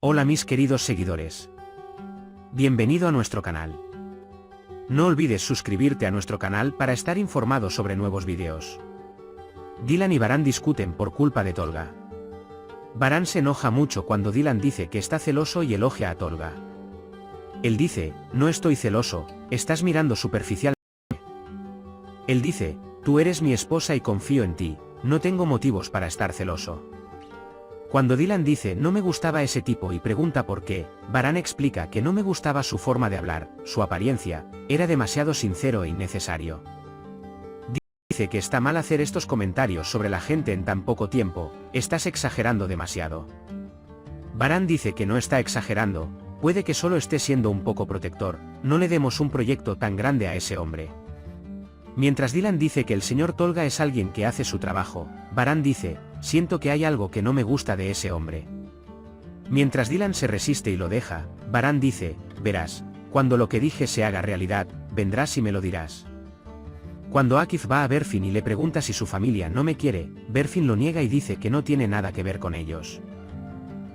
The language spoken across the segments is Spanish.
Hola mis queridos seguidores. Bienvenido a nuestro canal. No olvides suscribirte a nuestro canal para estar informado sobre nuevos vídeos. Dylan y Varane discuten por culpa de Tolga. Varane se enoja mucho cuando Dylan dice que está celoso y elogia a Tolga. Él dice, no estoy celoso, estás mirando superficialmente. Él dice, tú eres mi esposa y confío en ti, no tengo motivos para estar celoso. Cuando Dylan dice no me gustaba ese tipo y pregunta por qué, Varane explica que no me gustaba su forma de hablar, su apariencia, era demasiado sincero e innecesario. Dylan dice que está mal hacer estos comentarios sobre la gente en tan poco tiempo, estás exagerando demasiado. Varane dice que no está exagerando, puede que solo esté siendo un poco protector, no le demos un proyecto tan grande a ese hombre. Mientras Dylan dice que el señor Tolga es alguien que hace su trabajo, Varane dice, siento que hay algo que no me gusta de ese hombre. Mientras Dylan se resiste y lo deja, Varane dice, verás, cuando lo que dije se haga realidad, vendrás y me lo dirás. Cuando Akif va a Berfin y le pregunta si su familia no me quiere, Berfin lo niega y dice que no tiene nada que ver con ellos.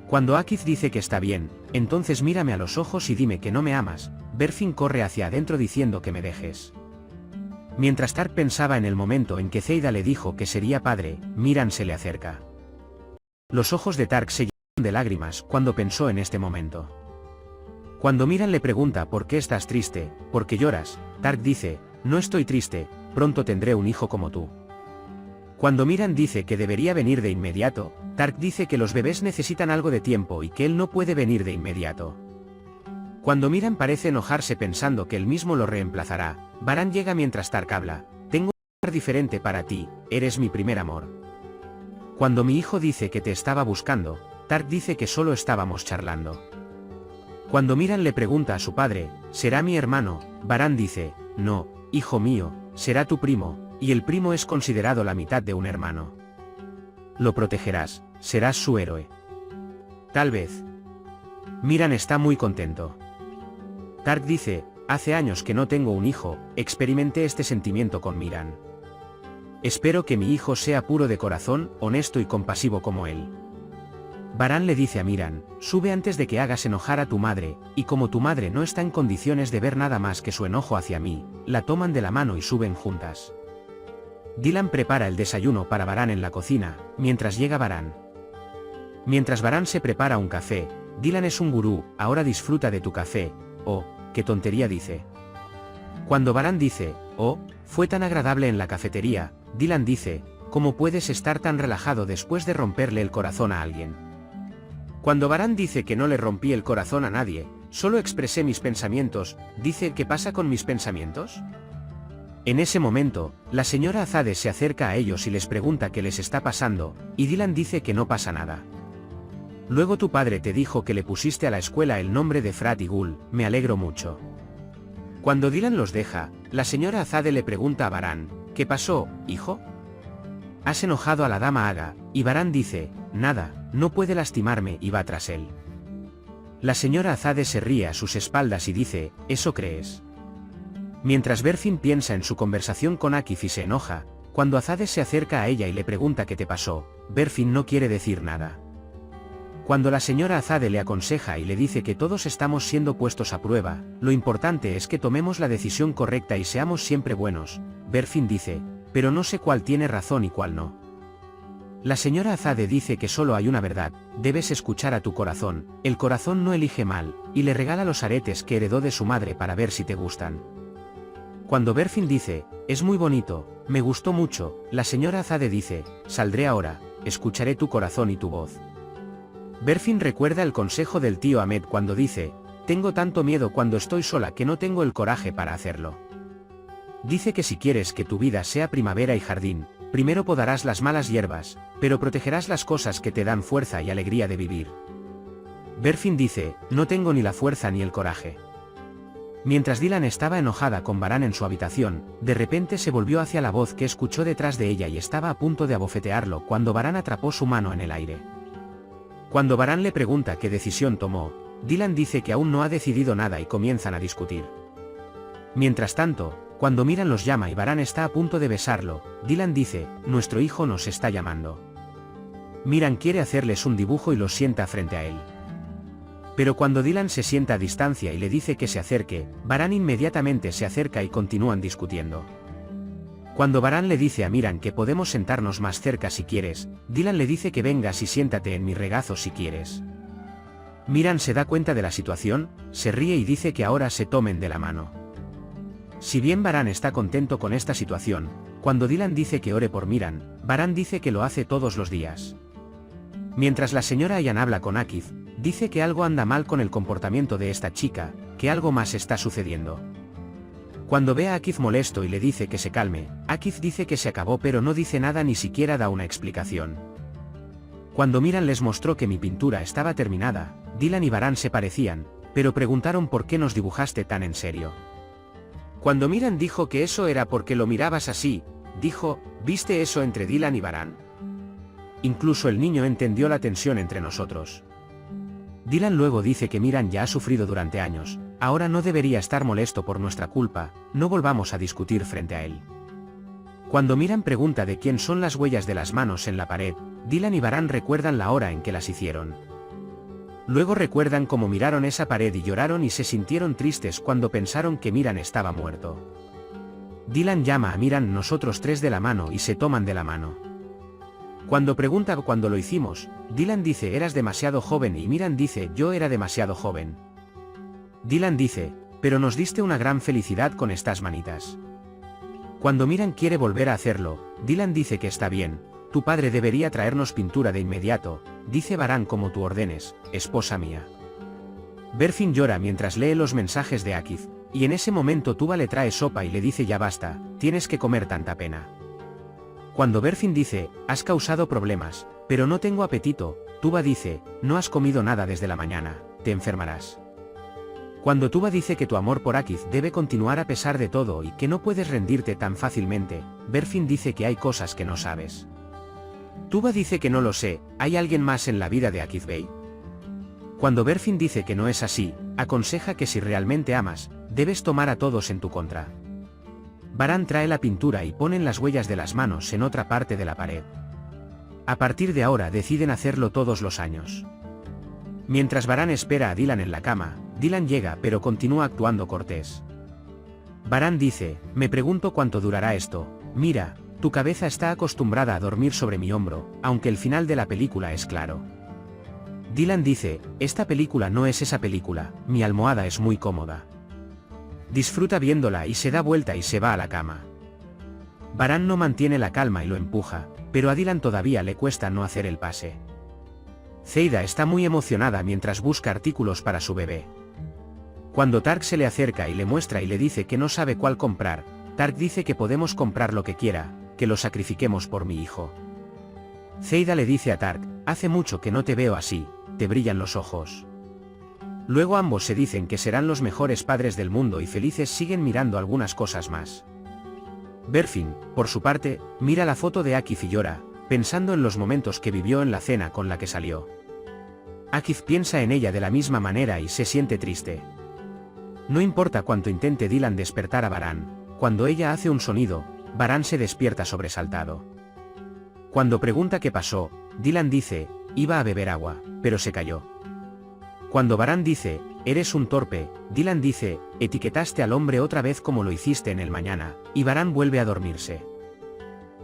Cuando Akif dice que está bien, entonces mírame a los ojos y dime que no me amas, Berfin corre hacia adentro diciendo que me dejes. Mientras Tark pensaba en el momento en que Zeida le dijo que sería padre, Miran se le acerca. Los ojos de Tark se llenaron de lágrimas cuando pensó en este momento. Cuando Miran le pregunta por qué estás triste, por qué lloras, Tark dice, no estoy triste, pronto tendré un hijo como tú. Cuando Miran dice que debería venir de inmediato, Tark dice que los bebés necesitan algo de tiempo y que él no puede venir de inmediato. Cuando Miran parece enojarse pensando que él mismo lo reemplazará, Varane llega mientras Tark habla, tengo un lugar diferente para ti, eres mi primer amor. Cuando mi hijo dice que te estaba buscando, Tark dice que solo estábamos charlando. Cuando Miran le pregunta a su padre, ¿será mi hermano? Varane dice, no, hijo mío, será tu primo, y el primo es considerado la mitad de un hermano. Lo protegerás, serás su héroe. Tal vez. Miran está muy contento. Tark dice, hace años que no tengo un hijo, experimenté este sentimiento con Miran. Espero que mi hijo sea puro de corazón, honesto y compasivo como él. Varane le dice a Miran, sube antes de que hagas enojar a tu madre, y como tu madre no está en condiciones de ver nada más que su enojo hacia mí, la toman de la mano y suben juntas. Dylan prepara el desayuno para Varane en la cocina, mientras llega Varane. Mientras Varane se prepara un café, Dylan es un gurú, ahora disfruta de tu café, oh, qué tontería dice. Cuando Varane dice, oh, fue tan agradable en la cafetería, Dylan dice, ¿cómo puedes estar tan relajado después de romperle el corazón a alguien? Cuando Varane dice que no le rompí el corazón a nadie, solo expresé mis pensamientos, dice, ¿qué pasa con mis pensamientos? En ese momento, la señora Azade se acerca a ellos y les pregunta qué les está pasando, y Dylan dice que no pasa nada. Luego tu padre te dijo que le pusiste a la escuela el nombre de Frat y Gul, me alegro mucho. Cuando Dylan los deja, la señora Azade le pregunta a Varane, ¿qué pasó, hijo? Has enojado a la dama Aga, y Varane dice, nada, no puede lastimarme y va tras él. La señora Azade se ríe a sus espaldas y dice, ¿eso crees? Mientras Berfin piensa en su conversación con Akif y se enoja, cuando Azade se acerca a ella y le pregunta qué te pasó, Berfin no quiere decir nada. Cuando la señora Azade le aconseja y le dice que todos estamos siendo puestos a prueba, lo importante es que tomemos la decisión correcta y seamos siempre buenos, Berfin dice, pero no sé cuál tiene razón y cuál no. La señora Azade dice que solo hay una verdad, debes escuchar a tu corazón, el corazón no elige mal, y le regala los aretes que heredó de su madre para ver si te gustan. Cuando Berfin dice, es muy bonito, me gustó mucho, la señora Azade dice, saldré ahora, escucharé tu corazón y tu voz. Berfin recuerda el consejo del tío Ahmed cuando dice, tengo tanto miedo cuando estoy sola que no tengo el coraje para hacerlo. Dice que si quieres que tu vida sea primavera y jardín, primero podarás las malas hierbas, pero protegerás las cosas que te dan fuerza y alegría de vivir. Berfin dice, no tengo ni la fuerza ni el coraje. Mientras Dylan estaba enojada con Varane en su habitación, de repente se volvió hacia la voz que escuchó detrás de ella y estaba a punto de abofetearlo cuando Varane atrapó su mano en el aire. Cuando Varane le pregunta qué decisión tomó, Dylan dice que aún no ha decidido nada y comienzan a discutir. Mientras tanto, cuando Miran los llama y Varane está a punto de besarlo, Dylan dice, nuestro hijo nos está llamando. Miran quiere hacerles un dibujo y los sienta frente a él. Pero cuando Dylan se sienta a distancia y le dice que se acerque, Baran inmediatamente se acerca y continúan discutiendo. Cuando Baran le dice a Miran que podemos sentarnos más cerca si quieres, Dylan le dice que vengas y siéntate en mi regazo si quieres. Miran se da cuenta de la situación, se ríe y dice que ahora se tomen de la mano. Si bien Baran está contento con esta situación, cuando Dylan dice que ore por Miran, Baran dice que lo hace todos los días. Mientras la señora Ayan habla con Akif, dice que algo anda mal con el comportamiento de esta chica, que algo más está sucediendo. Cuando ve a Akif molesto y le dice que se calme, Akif dice que se acabó pero no dice nada ni siquiera da una explicación. Cuando Miran les mostró que mi pintura estaba terminada, Dylan y Baran se parecían, pero preguntaron por qué nos dibujaste tan en serio. Cuando Miran dijo que eso era porque lo mirabas así, dijo, ¿viste eso entre Dylan y Baran? Incluso el niño entendió la tensión entre nosotros. Dylan luego dice que Miran ya ha sufrido durante años, ahora no debería estar molesto por nuestra culpa, no volvamos a discutir frente a él. Cuando Miran pregunta de quién son las huellas de las manos en la pared, Dylan y Baran recuerdan la hora en que las hicieron. Luego recuerdan cómo miraron esa pared y lloraron y se sintieron tristes cuando pensaron que Miran estaba muerto. Dylan llama a Miran nosotros tres de la mano y se toman de la mano. Cuando pregunta cuándo lo hicimos, Dylan dice eras demasiado joven y Miran dice yo era demasiado joven. Dylan dice, pero nos diste una gran felicidad con estas manitas. Cuando Miran quiere volver a hacerlo, Dylan dice que está bien, tu padre debería traernos pintura de inmediato, dice Baran como tú ordenes, esposa mía. Berfin llora mientras lee los mensajes de Akif, y en ese momento Tuba le trae sopa y le dice ya basta, tienes que comer tanta pena. Cuando Berfin dice, has causado problemas, pero no tengo apetito, Tuba dice, no has comido nada desde la mañana, te enfermarás. Cuando Tuba dice que tu amor por Akif debe continuar a pesar de todo y que no puedes rendirte tan fácilmente, Berfin dice que hay cosas que no sabes. Tuba dice que no lo sé, hay alguien más en la vida de Akif Bey. Cuando Berfin dice que no es así, aconseja que si realmente amas, debes tomar a todos en tu contra. Baran trae la pintura y ponen las huellas de las manos en otra parte de la pared. A partir de ahora deciden hacerlo todos los años. Mientras Baran espera a Dylan en la cama, Dylan llega pero continúa actuando cortés. Baran dice, me pregunto cuánto durará esto, mira, tu cabeza está acostumbrada a dormir sobre mi hombro, aunque el final de la película es claro. Dylan dice, esta película no es esa película, mi almohada es muy cómoda. Disfruta viéndola y se da vuelta y se va a la cama. Baran no mantiene la calma y lo empuja, pero a Dylan todavía le cuesta no hacer el pase. Zeida está muy emocionada mientras busca artículos para su bebé. Cuando Tark se le acerca y le muestra y le dice que no sabe cuál comprar, Tark dice que podemos comprar lo que quiera, que lo sacrifiquemos por mi hijo. Zeida le dice a Tark, hace mucho que no te veo así, te brillan los ojos. Luego ambos se dicen que serán los mejores padres del mundo y felices siguen mirando algunas cosas más. Berfin, por su parte, mira la foto de Akif y llora, pensando en los momentos que vivió en la cena con la que salió. Akif piensa en ella de la misma manera y se siente triste. No importa cuánto intente Dylan despertar a Baran, cuando ella hace un sonido, Baran se despierta sobresaltado. Cuando pregunta qué pasó, Dylan dice, iba a beber agua, pero se cayó. Cuando Baran dice, eres un torpe, Dylan dice, etiquetaste al hombre otra vez como lo hiciste en el mañana, y Baran vuelve a dormirse.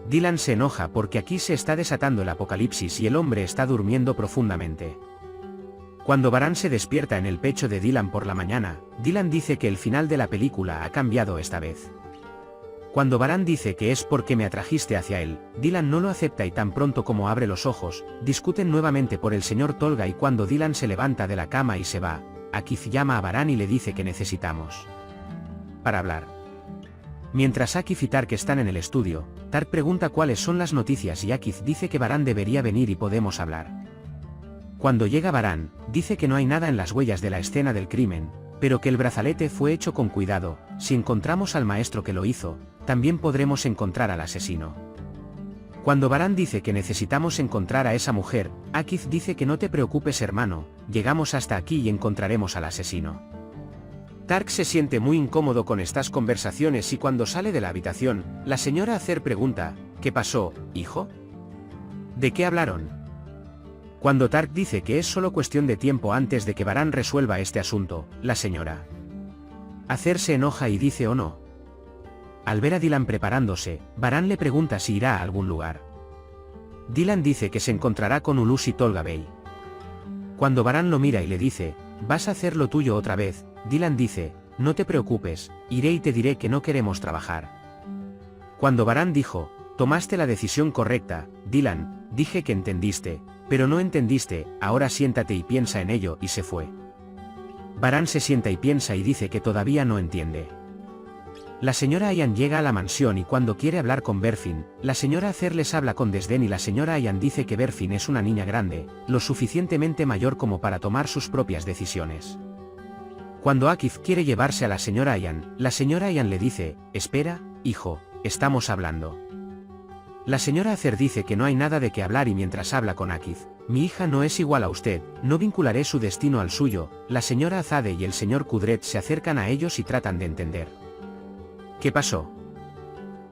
Dylan se enoja porque aquí se está desatando el apocalipsis y el hombre está durmiendo profundamente. Cuando Baran se despierta en el pecho de Dylan por la mañana, Dylan dice que el final de la película ha cambiado esta vez. Cuando Baran dice que es porque me atrajiste hacia él, Dylan no lo acepta y tan pronto como abre los ojos, discuten nuevamente por el señor Tolga y cuando Dylan se levanta de la cama y se va, Akif llama a Baran y le dice que necesitamos para hablar. Mientras Akif y Tark están en el estudio, Tark pregunta cuáles son las noticias y Akif dice que Baran debería venir y podemos hablar. Cuando llega Baran, dice que no hay nada en las huellas de la escena del crimen, pero que el brazalete fue hecho con cuidado, si encontramos al maestro que lo hizo, también podremos encontrar al asesino. Cuando Baran dice que necesitamos encontrar a esa mujer, Akif dice que no te preocupes hermano, llegamos hasta aquí y encontraremos al asesino. Tark se siente muy incómodo con estas conversaciones y cuando sale de la habitación, la señora Acer pregunta, ¿qué pasó, hijo? ¿De qué hablaron? Cuando Tark dice que es solo cuestión de tiempo antes de que Baran resuelva este asunto, la señora Acer se enoja y dice «oh no». Al ver a Dylan preparándose, Baran le pregunta si irá a algún lugar. Dylan dice que se encontrará con Ulus y Tolga Bey. Cuando Baran lo mira y le dice «vas a hacer lo tuyo otra vez», Dylan dice «no te preocupes, iré y te diré que no queremos trabajar». Cuando Baran dijo «tomaste la decisión correcta, Dylan, dije que entendiste, pero no entendiste, ahora siéntate y piensa en ello», y se fue. Baran se sienta y piensa y dice que todavía no entiende. La señora Ian llega a la mansión y cuando quiere hablar con Berfin, la señora Acer les habla con desdén y la señora Ian dice que Berfin es una niña grande, lo suficientemente mayor como para tomar sus propias decisiones. Cuando Akif quiere llevarse a la señora Ian le dice, «espera, hijo, estamos hablando». La señora Acer dice que no hay nada de qué hablar y mientras habla con Akif, «mi hija no es igual a usted, no vincularé su destino al suyo». La señora Azade y el señor Kudret se acercan a ellos y tratan de entender. ¿Qué pasó?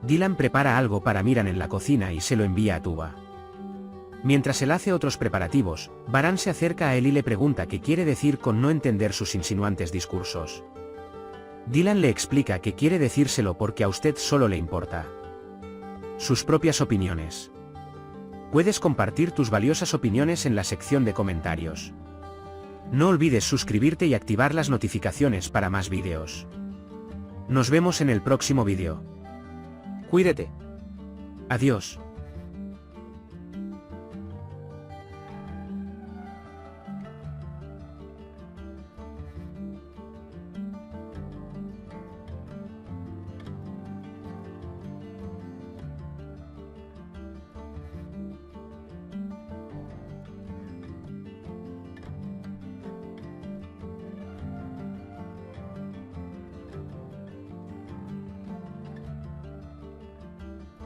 Dylan prepara algo para Miran en la cocina y se lo envía a Tuba. Mientras él hace otros preparativos, Baran se acerca a él y le pregunta qué quiere decir con no entender sus insinuantes discursos. Dylan le explica que quiere decírselo porque a usted solo le importa sus propias opiniones. Puedes compartir tus valiosas opiniones en la sección de comentarios. No olvides suscribirte y activar las notificaciones para más vídeos. Nos vemos en el próximo vídeo. Cuídate. Adiós.